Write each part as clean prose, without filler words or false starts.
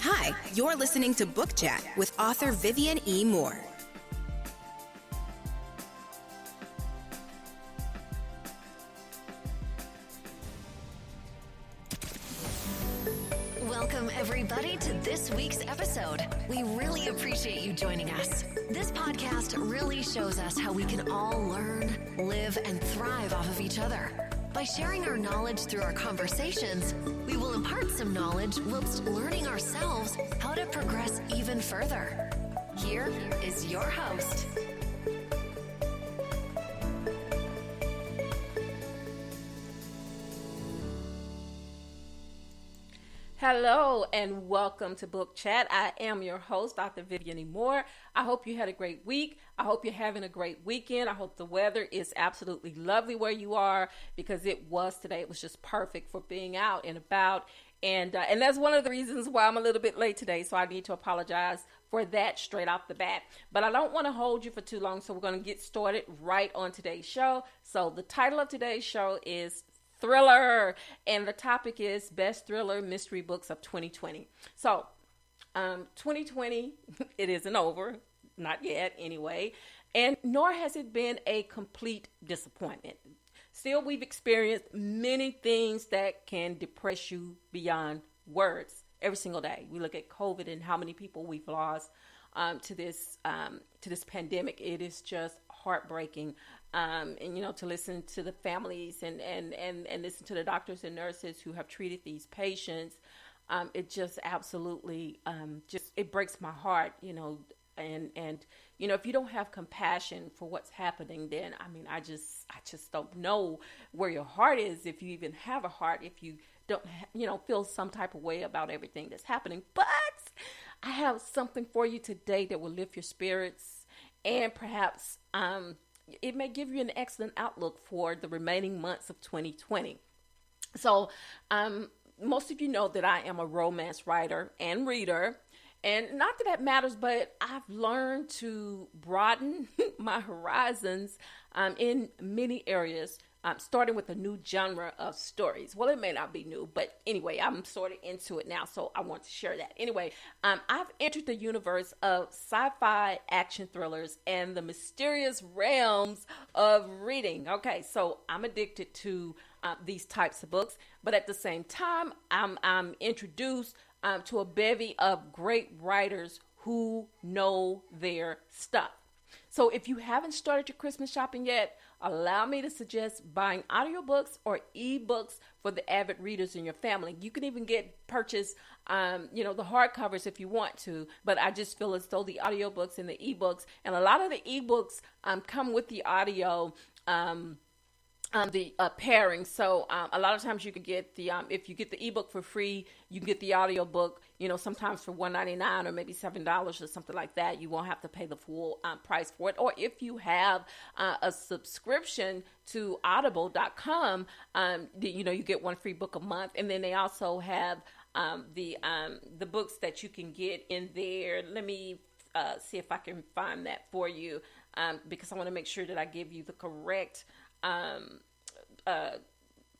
Hi, you're listening to Book Chat with author Vivian E. Moore. Welcome, everybody, to this week's episode. We really appreciate you joining us. This podcast really shows us how we can all learn, live, and thrive off of each other. By sharing our knowledge through our conversations, we will impart some knowledge whilst learning ourselves how to progress even further. Here is your host. Hello and welcome to Book Chat. I am your host, Dr. Vivian E. Moore. I hope you had a great week. I hope you're having a great weekend. I hope the weather is absolutely lovely where you are, because it was today. It was just perfect for being out and about. And that's one of the reasons why I'm a little bit late today. So I need to apologize for that straight off the bat. But I don't want to hold you for too long. So we're going to get started right on today's show. So the title of today's show is Thriller, and the topic is Best Thriller Mystery Books of 2020. So, 2020, it isn't over, not yet anyway, and nor has it been a complete disappointment. Still, we've experienced many things that can depress you beyond words every single day. We look at COVID and how many people we've lost to this pandemic. It is just heartbreaking. And to listen to the families and listen to the doctors and nurses who have treated these patients, it just absolutely it breaks my heart, and if you don't have compassion for what's happening, then I just don't know where your heart is, if you even have a heart, if you don't feel some type of way about everything that's happening. But I have something for you today that will lift your spirits, and perhaps it may give you an excellent outlook for the remaining months of 2020. So, most of you know that I am a romance writer and reader. And not that matters, but I've learned to broaden my horizons in many areas, starting with a new genre of stories. Well, it may not be new, but anyway, I'm sort of into it now, so I want to share that. Anyway, I've entered the universe of sci-fi action thrillers and the mysterious realms of reading. Okay, so I'm addicted to these types of books, but at the same time, I'm introduced to a bevy of great writers who know their stuff. So if you haven't started your Christmas shopping yet, allow me to suggest buying audiobooks or ebooks for the avid readers in your family. You can even purchase the hardcovers if you want to, but I just feel as though the audiobooks and the ebooks, and a lot of the ebooks come with the audio pairing. So a lot of times you can get the if you get the ebook for free, you can get the audio book, sometimes for $1.99 or maybe $7 or something like that. You won't have to pay the full price for it. Or if you have a subscription to audible.com, you get one free book a month. And then they also have the books that you can get in there. Let me see if I can find that for you, because I want to make sure that I give you the correct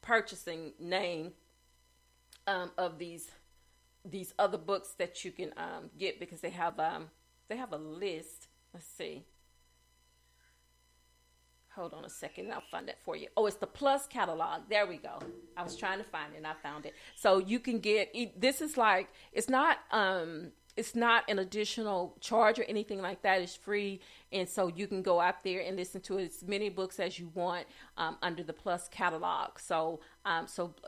purchasing name of these other books that you can get, because they have a list. Let's see. Hold on a second, and I'll find that for you. Oh, it's the Plus catalog. There we go. I was trying to find it, and I found it. So you can get this. Is like, it's not an additional charge or anything like that. It's free. And so you can go out there and listen to as many books as you want under the Plus catalog. So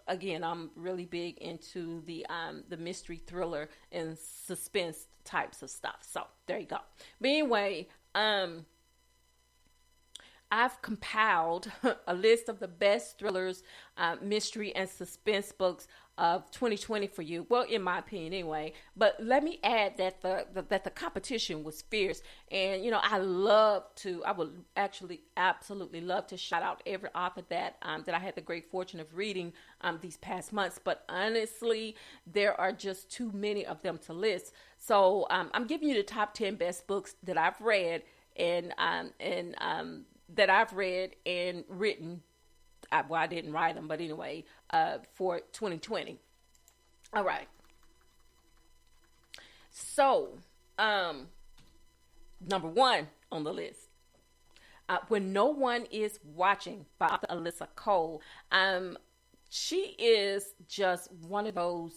again, I'm really big into the mystery, thriller, and suspense types of stuff. So there you go. But anyway, I've compiled a list of the best thrillers, mystery, and suspense books of 2020 for you. Well, in my opinion, anyway. But let me add that the competition was fierce, and I would actually absolutely love to shout out every author that I had the great fortune of reading these past months. But honestly, there are just too many of them to list. So I'm giving you the top 10 best books that I've read and that I've read and written. I didn't write them, but anyway, for 2020. All right. So, number one on the list, When No One Is Watching by author Alyssa Cole. She is just one of those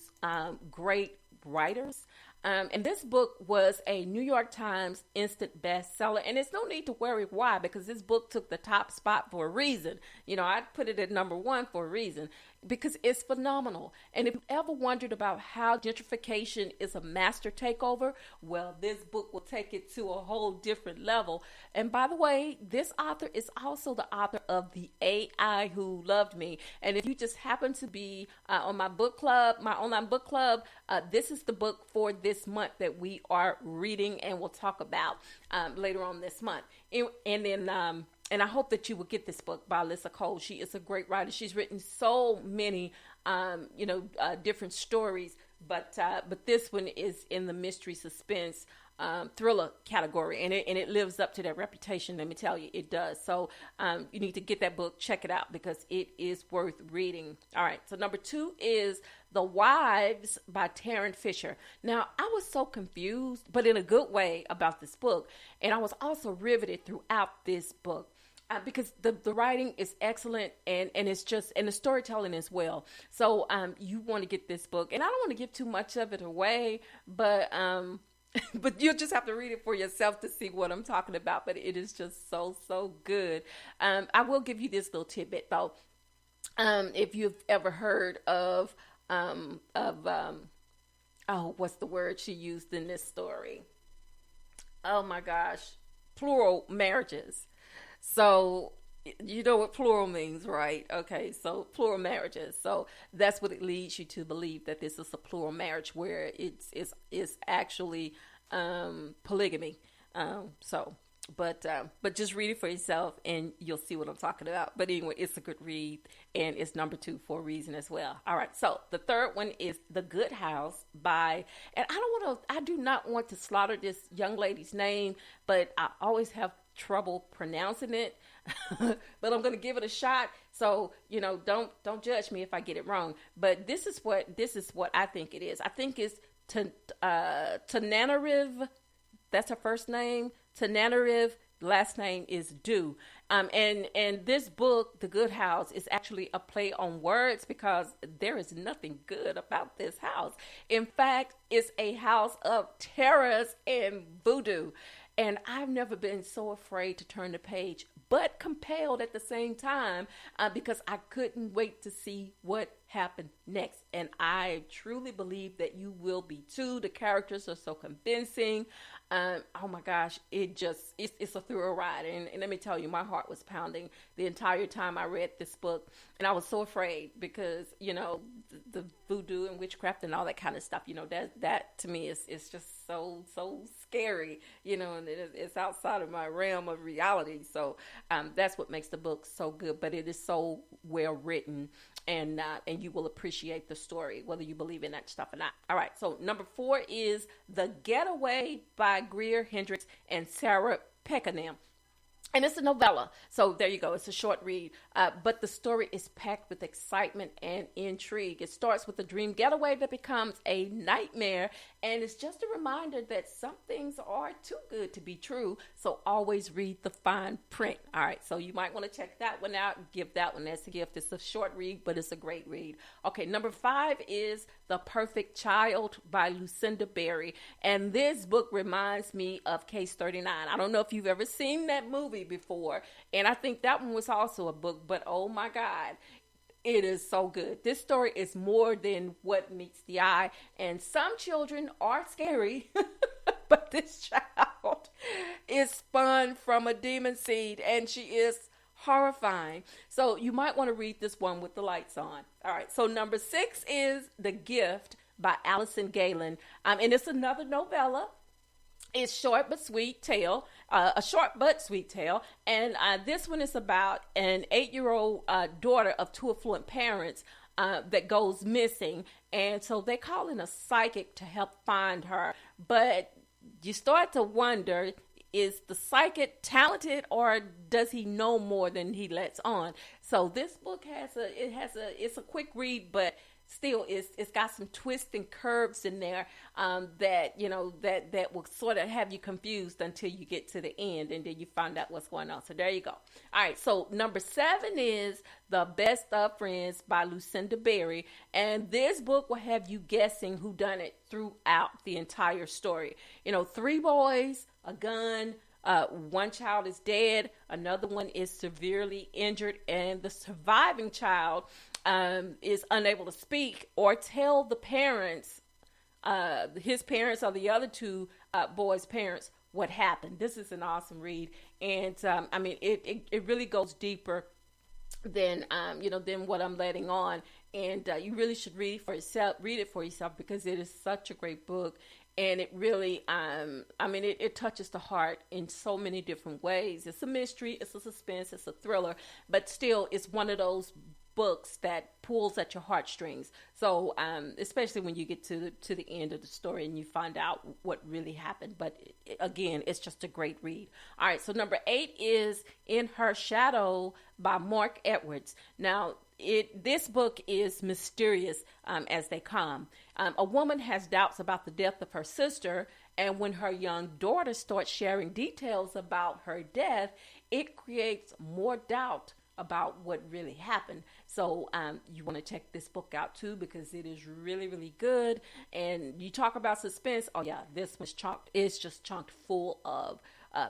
great writers. And this book was a New York Times instant bestseller. And there's no need to worry why, because this book took the top spot for a reason. You know, I put it at number one for a reason, because it's phenomenal. And if you ever wondered about how gentrification is a master takeover, well, this book will take it to a whole different level. And by the way, this author is also the author of The AI Who Loved Me. And if you just happen to be on my book club, my online book club, this is the book for this month that we are reading and we'll talk about later on this month. And I hope that you will get this book by Alyssa Cole. She is a great writer. She's written so many, different stories, but this one is in the mystery suspense thriller category, and it lives up to that reputation. Let me tell you, it does. So you need to get that book, check it out, because it is worth reading. All right. So number two is The Wives by Tarryn Fisher. Now, I was so confused, but in a good way, about this book, and I was also riveted throughout this book. Because the writing is excellent and it's just, and the storytelling as well. So you want to get this book, and I don't want to give too much of it away, but you'll just have to read it for yourself to see what I'm talking about. But it is just so good. I will give you this little tidbit though. If you've ever heard of what's the word she used in this story? Oh my gosh, plural marriages. So you know what plural means, right? Okay, so plural marriages. So that's what it leads you to believe, that this is a plural marriage where it's actually polygamy. But just read it for yourself and you'll see what I'm talking about. But anyway, it's a good read, and it's number two for a reason as well. All right, so the third one is The Good House by, and I do not want to slaughter this young lady's name, but I always have trouble pronouncing it. But I'm going to give it a shot. So, don't judge me if I get it wrong. But this is what I think it is. I think it's Tananarive. That's her first name. Tananarive. Last name is Dew. And this book, The Good House, is actually a play on words, because there is nothing good about this house. In fact, it's a house of terrors and voodoo. And I've never been so afraid to turn the page, but compelled at the same time, because I couldn't wait to see what happened next. And I truly believe that you will be too. The characters are so convincing. Oh my gosh, it's a thrill ride. And let me tell you, my heart was pounding the entire time I read this book. And I was so afraid because, the voodoo and witchcraft and all that kind of stuff, that to me is just so scary, and it's outside of my realm of reality. So that's what makes the book so good. But it is so well written, and you will appreciate the story, whether you believe in that stuff or not. All right, so number 4 is The Getaway by Greer Hendricks and Sarah Peckinham. And it's a novella. So there you go. It's a short read. But the story is packed with excitement and intrigue. It starts with a dream getaway that becomes a nightmare. And it's just a reminder that some things are too good to be true. So always read the fine print. All right. So you might want to check that one out. Give that one as a gift. It's a short read, but it's a great read. Okay. Number 5 is The Perfect Child by Lucinda Berry. And this book reminds me of Case 39. I don't know if you've ever seen that movie before, and I think that one was also a book, but oh my God, it is so good. This story is more than what meets the eye, and some children are scary, but this child is spun from a demon seed, and she is horrifying. So you might want to read this one with the lights on. All right, so number 6 is The Gift by Allison Galen, and it's another novella. It's a short but sweet tale, and this one is about an 8-year-old daughter of 2 affluent parents that goes missing, and so they call in a psychic to help find her. But you start to wonder, is the psychic talented, or does he know more than he lets on? So this book it's a quick read, but still it's got some twists and curves in there that that will sort of have you confused until you get to the end, and then you find out what's going on. So there you go. All right, so number 7 is The Best of Friends by Lucinda Berry, and this book will have you guessing who done it throughout the entire story. 3 boys, a gun, one child is dead, another one is severely injured, and the surviving child is unable to speak or tell the parents, his parents or the other 2 boys' parents, what happened. This is an awesome read, and it really goes deeper than than what I'm letting on, and you really should read it for yourself because it is such a great book. And it really, it touches the heart in so many different ways. It's a mystery, it's a suspense, it's a thriller, but still it's one of those books that pulls at your heartstrings. So, especially when you get to the end of the story and you find out what really happened. But again, it's just a great read. All right, so number 8 is In Her Shadow by Mark Edwards. Now, this book is mysterious as they come. A woman has doubts about the death of her sister, and when her young daughter starts sharing details about her death, it creates more doubt about what really happened. So you want to check this book out too, because it is really, really good. And you talk about suspense. Oh yeah, this was just chocked full of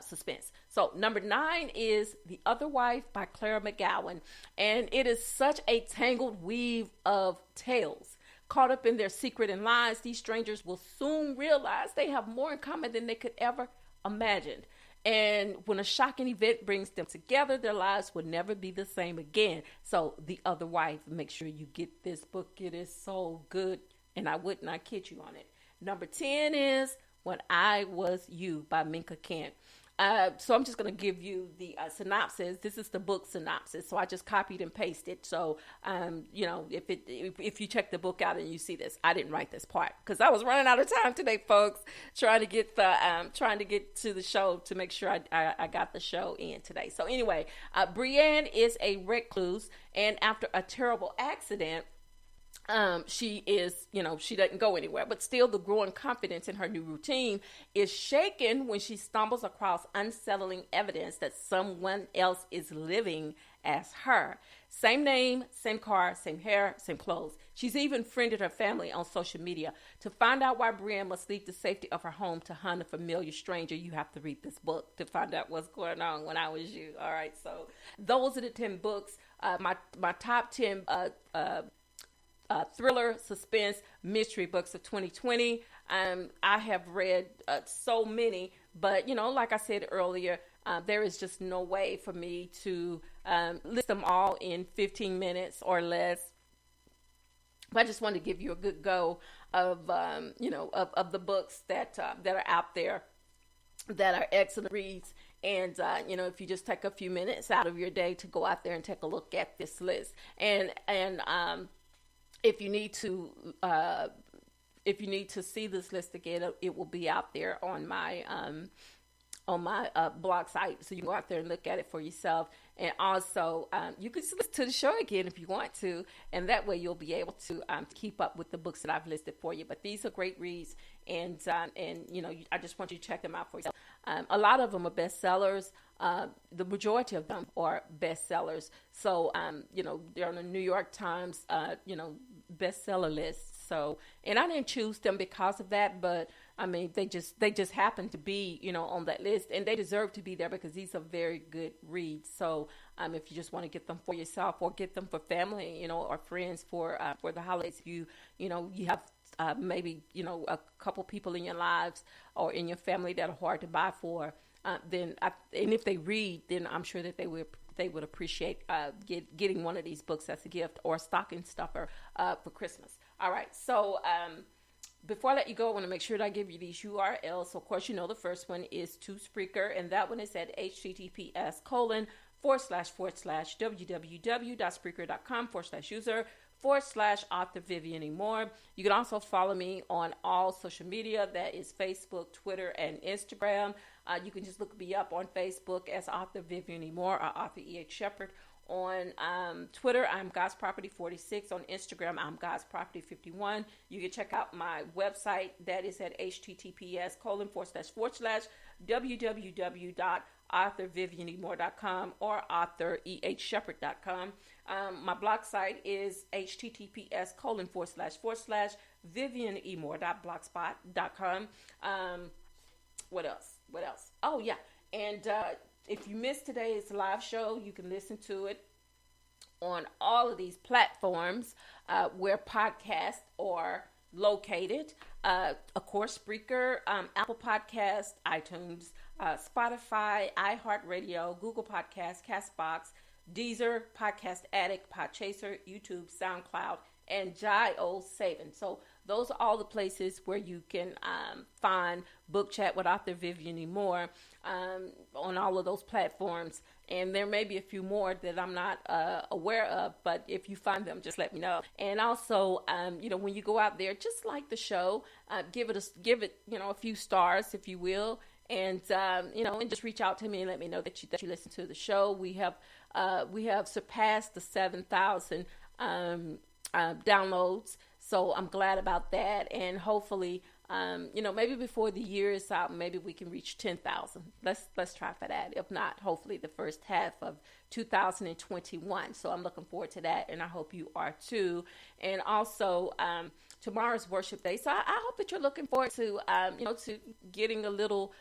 suspense. So number 9 is The Other Wife by Clara McGowan. And it is such a tangled weave of tales. Caught up in their secret and lies, these strangers will soon realize they have more in common than they could ever imagine. And when a shocking event brings them together, their lives will never be the same again. So The Other Wife, make sure you get this book. It is so good, and I would not kid you on it. Number 10 is When I Was You by Minka Kent. So I'm just going to give you the synopsis. This is the book synopsis. So I just copied and pasted. So, if you check the book out and you see this, I didn't write this part because I was running out of time today, folks, trying to get to the show to make sure I got the show in today. So anyway, Brienne is a recluse, and after a terrible accident, she doesn't go anywhere, but still the growing confidence in her new routine is shaken when she stumbles across unsettling evidence that someone else is living as her. Same name, same car, same hair, same clothes. She's even friended her family on social media. To find out why Brienne must leave the safety of her home to hunt a familiar stranger, you have to read this book to find out what's going on. When I Was You. All right, so those are the 10 books. My top 10 thriller, suspense, mystery books of 2020. I have read so many, but like I said earlier, there is just no way for me to list them all in 15 minutes or less. But I just wanted to give you a good go of of the books that are out there that are excellent reads. And, if you just take a few minutes out of your day to go out there and take a look at this list, and if you need to see this list again, it will be out there on my blog site, so you can go out there and look at it for yourself. And also, you can listen to the show again if you want to, and that way you'll be able to keep up with the books that I've listed for you. But these are great reads, and I just want you to check them out for yourself. A lot of them are bestsellers. The majority of them are bestsellers. So, they're on the New York Times, bestseller list. So, and I didn't choose them because of that, but I mean, they just happen to be, on that list, and they deserve to be there because these are very good reads. So, if you just want to get them for yourself or get them for family, or friends for the holidays, you have maybe, a couple people in your lives or in your family that are hard to buy for, and if they read, then I'm sure that they would appreciate getting one of these books as a gift or a stocking stuffer for Christmas. All right, so before I let you go, I want to make sure that I give you these URLs. So, of course, the first one is to Spreaker, and that one is at https://www.spreaker.com/user/author Vivian Moore. You can also follow me on all social media. That is Facebook, Twitter, and Instagram. You can just look me up on Facebook as author Vivian Moore or author E.H. Shepard. On Twitter, I'm God's Property 46. On Instagram, I'm God's Property 51. You can check out my website. That is at https://www.authorvivianemore.com or authorehshepard.com. My blog site is https://vivianemore.blogspot.com. What else? Oh, yeah. And if you missed today's live show, you can listen to it on all of these platforms where podcasts are located. Of course, Spreaker, Apple Podcasts, iTunes, Spotify, iHeartRadio, Google Podcasts, Castbox, Deezer, Podcast Addict, Podchaser, YouTube, SoundCloud, and JioSaavn. So those are all the places where you can find Book Chat with Author Vivian E. Moore on all of those platforms. And there may be a few more that I'm not aware of, but if you find them, just let me know. And also, when you go out there, just like the show, give it a few stars, if you will. And and just reach out to me and let me know that you listen to the show. We have surpassed the 7,000 downloads, so I'm glad about that. And hopefully, maybe before the year is out, maybe we can reach 10,000. Let's try for that. If not, hopefully the first half of 2021. So I'm looking forward to that, and I hope you are too. And also, tomorrow's worship day, so I hope that you're looking forward to to getting a little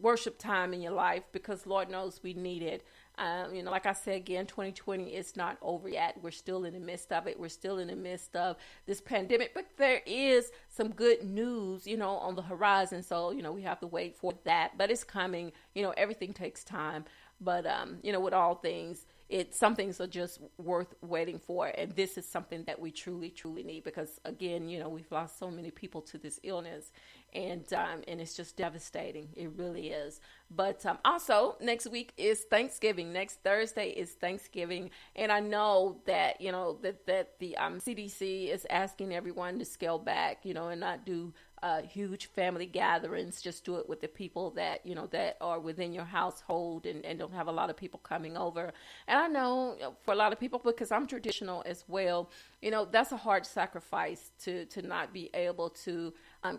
worship time in your life, because Lord knows we need it. Like I said again, 2020 is not over yet. We're still in the midst of it. We're still in the midst of this pandemic, but there is some good news, on the horizon. So, we have to wait for that, but it's coming. Everything takes time, but, with all things, some things are just worth waiting for. And this is something that we truly, truly need, because again, we've lost so many people to this illness, and it's just devastating. It really is. But also next week is Thanksgiving. Next Thursday is Thanksgiving. And I know that, that the CDC is asking everyone to scale back, and not do huge family gatherings. Just do it with the people that, that are within your household, and don't have a lot of people coming over. And I know for a lot of people, because I'm traditional as well, that's a hard sacrifice to not be able to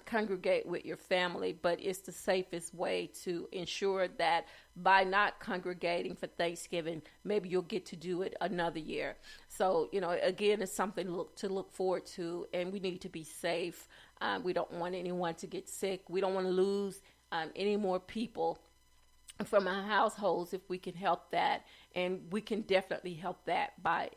congregate with your family, but it's the safest way to ensure that by not congregating for Thanksgiving, maybe you'll get to do it another year. So, again, it's something to look forward to, and we need to be safe. We don't want anyone to get sick. We don't want to lose any more people from our households if we can help that. And we can definitely help that by,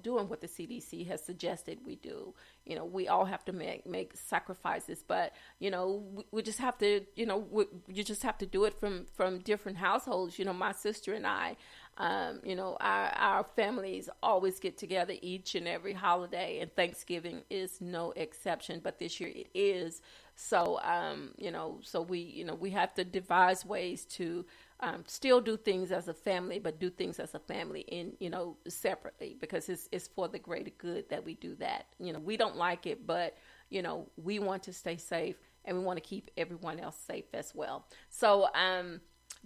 doing what the CDC has suggested we do. We all have to make sacrifices, but, we just have to, you just have to do it from different households. My sister and I, our families always get together each and every holiday, and Thanksgiving is no exception, but this year it is. So, so we have to devise ways to still do things as a family, but do things as a family separately, because it's for the greater good that we do that. We don't like it, but, we want to stay safe, and we want to keep everyone else safe as well. So,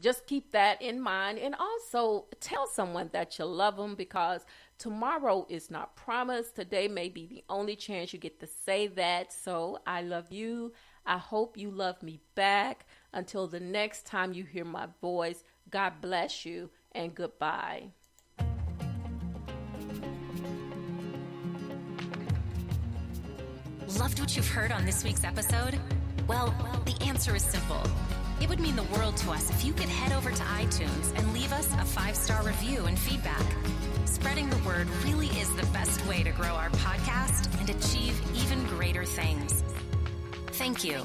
just keep that in mind, and also tell someone that you love them, because tomorrow is not promised. Today may be the only chance you get to say that. So I love you. I hope you love me back. Until the next time you hear my voice, God bless you, and goodbye. Loved what you've heard on this week's episode? Well, the answer is simple. It would mean the world to us if you could head over to iTunes and leave us a 5-star review and feedback. Spreading the word really is the best way to grow our podcast and achieve even greater things. Thank you.